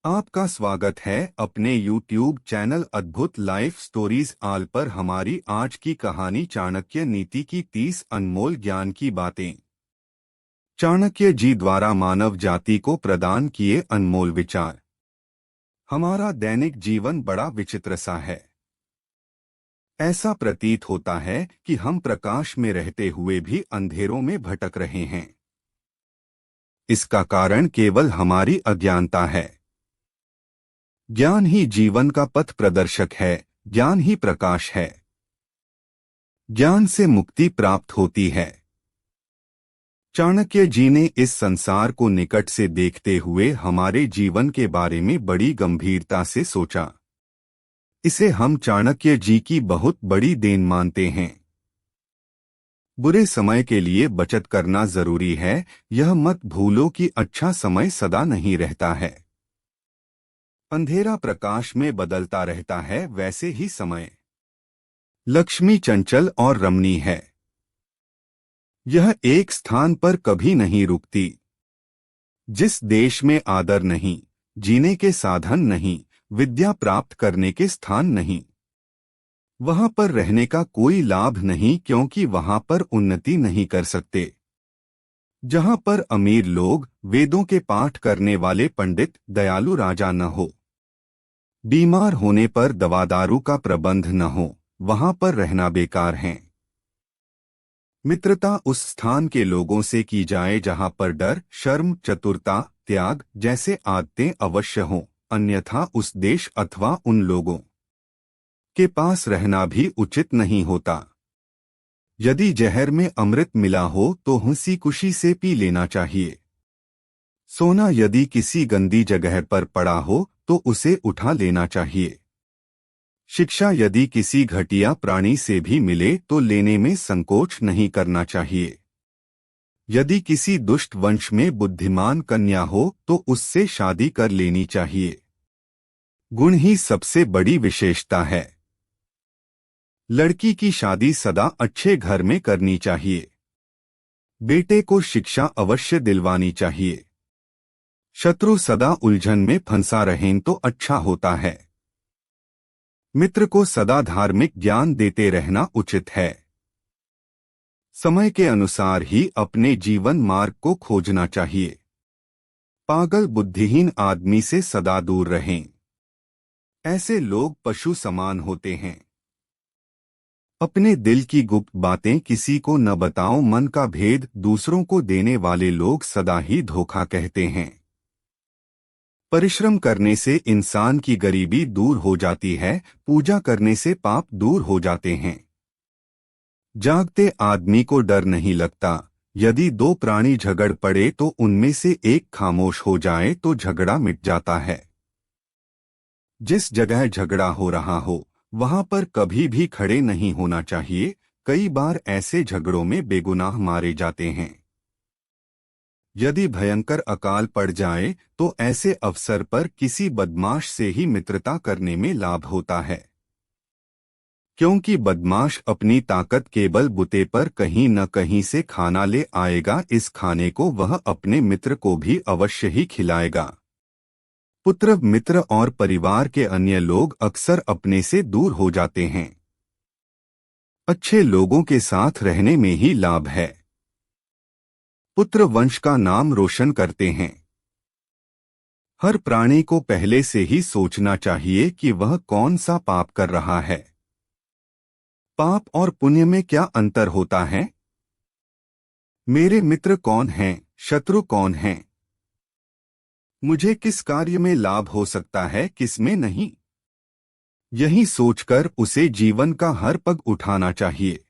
आपका स्वागत है अपने YouTube चैनल अद्भुत लाइफ स्टोरीज आल पर। हमारी आज की कहानी चाणक्य नीति की 30 अनमोल ज्ञान की बातें। चाणक्य जी द्वारा मानव जाति को प्रदान किए अनमोल विचार। हमारा दैनिक जीवन बड़ा विचित्र सा है। ऐसा प्रतीत होता है कि हम प्रकाश में रहते हुए भी अंधेरों में भटक रहे हैं। इसका कारण केवल हमारी अज्ञानता है। ज्ञान ही जीवन का पथ प्रदर्शक है, ज्ञान ही प्रकाश है। ज्ञान से मुक्ति प्राप्त होती है। चाणक्य जी ने इस संसार को निकट से देखते हुए हमारे जीवन के बारे में बड़ी गंभीरता से सोचा। इसे हम चाणक्य जी की बहुत बड़ी देन मानते हैं। बुरे समय के लिए बचत करना जरूरी है। यह मत भूलो कि अच्छा समय सदा नहीं रहता है। अंधेरा प्रकाश में बदलता रहता है, वैसे ही समय। लक्ष्मी चंचल और रमणीय है। यह एक स्थान पर कभी नहीं रुकती। जिस देश में आदर नहीं, जीने के साधन नहीं, विद्या प्राप्त करने के स्थान नहीं, वहां पर रहने का कोई लाभ नहीं, क्योंकि वहां पर उन्नति नहीं कर सकते। जहां पर अमीर लोग, वेदों के पाठ करने वाले पंडित, दयालु राजा न हो, बीमार होने पर दवादारू का प्रबंध न हो, वहां पर रहना बेकार है। मित्रता उस स्थान के लोगों से की जाए जहां पर डर, शर्म, चतुरता, त्याग जैसे आदतें अवश्य हों, अन्यथा उस देश अथवा उन लोगों के पास रहना भी उचित नहीं होता। यदि जहर में अमृत मिला हो तो हंसी खुशी से पी लेना चाहिए। सोना यदि किसी गंदी जगह पर पड़ा हो तो उसे उठा लेना चाहिए। शिक्षा यदि किसी घटिया प्राणी से भी मिले तो लेने में संकोच नहीं करना चाहिए। यदि किसी दुष्ट वंश में बुद्धिमान कन्या हो तो उससे शादी कर लेनी चाहिए। गुण ही सबसे बड़ी विशेषता है। लड़की की शादी सदा अच्छे घर में करनी चाहिए। बेटे को शिक्षा अवश्य दिलवानी चाहिए। शत्रु सदा उलझन में फंसा रहें तो अच्छा होता है। मित्र को सदा धार्मिक ज्ञान देते रहना उचित है। समय के अनुसार ही अपने जीवन मार्ग को खोजना चाहिए। पागल बुद्धिहीन आदमी से सदा दूर रहें। ऐसे लोग पशु समान होते हैं। अपने दिल की गुप्त बातें किसी को न बताओ। मन का भेद दूसरों को देने वाले लोग सदा ही धोखा कहते हैं। परिश्रम करने से इंसान की गरीबी दूर हो जाती है, पूजा करने से पाप दूर हो जाते हैं। जागते आदमी को डर नहीं लगता। यदि दो प्राणी झगड़ पड़े तो उनमें से एक खामोश हो जाए तो झगड़ा मिट जाता है। जिस जगह झगड़ा हो रहा हो वहां पर कभी भी खड़े नहीं होना चाहिए। कई बार ऐसे झगड़ों में बेगुनाह मारे जाते हैं। यदि भयंकर अकाल पड़ जाए तो ऐसे अवसर पर किसी बदमाश से ही मित्रता करने में लाभ होता है, क्योंकि बदमाश अपनी ताकत केवल बुते पर कहीं न कहीं से खाना ले आएगा। इस खाने को वह अपने मित्र को भी अवश्य ही खिलाएगा। पुत्र, मित्र और परिवार के अन्य लोग अक्सर अपने से दूर हो जाते हैं। अच्छे लोगों के साथ रहने में ही लाभ है। पुत्र वंश का नाम रोशन करते हैं। हर प्राणी को पहले से ही सोचना चाहिए कि वह कौन सा पाप कर रहा है। पाप और पुण्य में क्या अंतर होता है? मेरे मित्र कौन हैं, शत्रु कौन हैं? मुझे किस कार्य में लाभ हो सकता है, किस में नहीं? यही सोचकर उसे जीवन का हर पग उठाना चाहिए।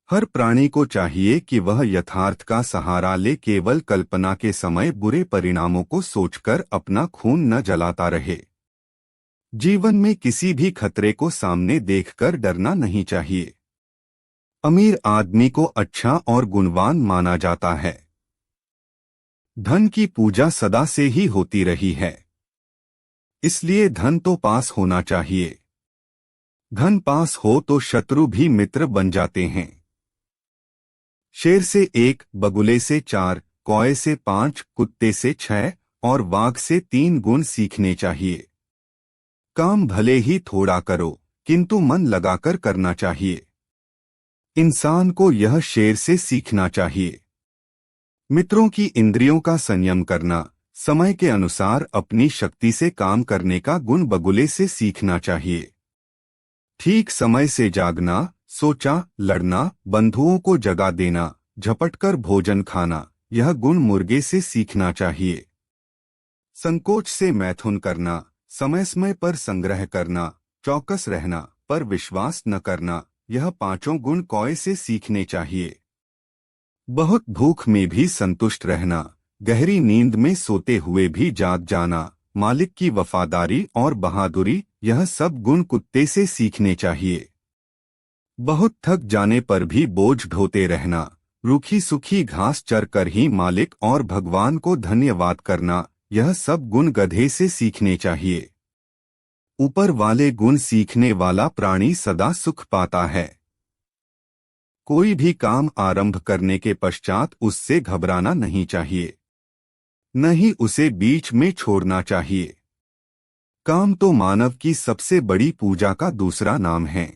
हर प्राणी को चाहिए कि वह यथार्थ का सहारा ले। केवल कल्पना के समय बुरे परिणामों को सोचकर अपना खून न जलाता रहे। जीवन में किसी भी खतरे को सामने देखकर डरना नहीं चाहिए। अमीर आदमी को अच्छा और गुणवान माना जाता है। धन की पूजा सदा से ही होती रही है, इसलिए धन तो पास होना चाहिए। धन पास हो तो शत्रु भी मित्र बन जाते हैं। शेर से 1, बगुले से 4, कौए से 5, कुत्ते से 6 और वाक से 3 गुण सीखने चाहिए। काम भले ही थोड़ा करो, किंतु मन लगाकर करना चाहिए। इंसान को यह शेर से सीखना चाहिए। मित्रों की इंद्रियों का संयम करना, समय के अनुसार अपनी शक्ति से काम करने का गुण बगुले से सीखना चाहिए। ठीक समय से जागना, सोचा, लड़ना, बंधुओं को जगा देना, झपटकर भोजन खाना, यह गुण मुर्गे से सीखना चाहिए। संकोच से मैथुन करना, समय समय पर संग्रह करना, चौकस रहना, पर विश्वास न करना, यह 5 गुण कौए से सीखने चाहिए। बहुत भूख में भी संतुष्ट रहना, गहरी नींद में सोते हुए भी जाग जाना, मालिक की वफादारी और बहादुरी, यह सब गुण कुत्ते से सीखने चाहिए। बहुत थक जाने पर भी बोझ ढोते रहना, रूखी सूखी घास चरकर ही मालिक और भगवान को धन्यवाद करना, यह सब गुण गधे से सीखने चाहिए। ऊपर वाले गुण सीखने वाला प्राणी सदा सुख पाता है। कोई भी काम आरंभ करने के पश्चात उससे घबराना नहीं चाहिए, न ही उसे बीच में छोड़ना चाहिए। काम तो मानव की सबसे बड़ी पूजा का दूसरा नाम है।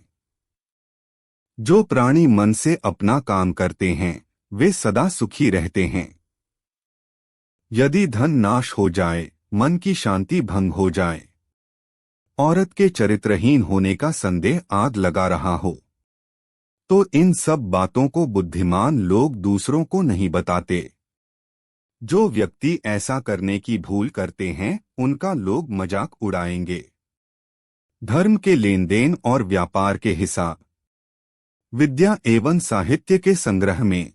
जो प्राणी मन से अपना काम करते हैं, वे सदा सुखी रहते हैं। यदि धन नाश हो जाए, मन की शांति भंग हो जाए, औरत के चरित्रहीन होने का संदेह आग लगा रहा हो, तो इन सब बातों को बुद्धिमान लोग दूसरों को नहीं बताते। जो व्यक्ति ऐसा करने की भूल करते हैं, उनका लोग मजाक उड़ाएंगे। धर्म के लेन देन और व्यापार के हिसाब, विद्या एवं साहित्य के संग्रह में,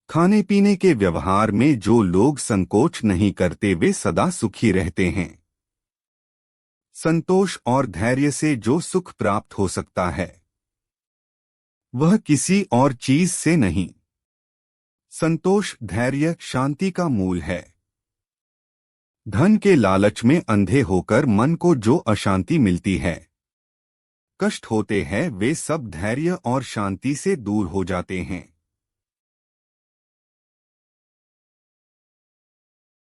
खाने पीने के व्यवहार में जो लोग संकोच नहीं करते वे सदा सुखी रहते हैं। संतोष और धैर्य से जो सुख प्राप्त हो सकता है, वह किसी और चीज से नहीं। संतोष, धैर्य, शांति का मूल है। धन के लालच में अंधे होकर मन को जो अशांति मिलती है, कष्ट होते हैं, वे सब धैर्य और शांति से दूर हो जाते हैं।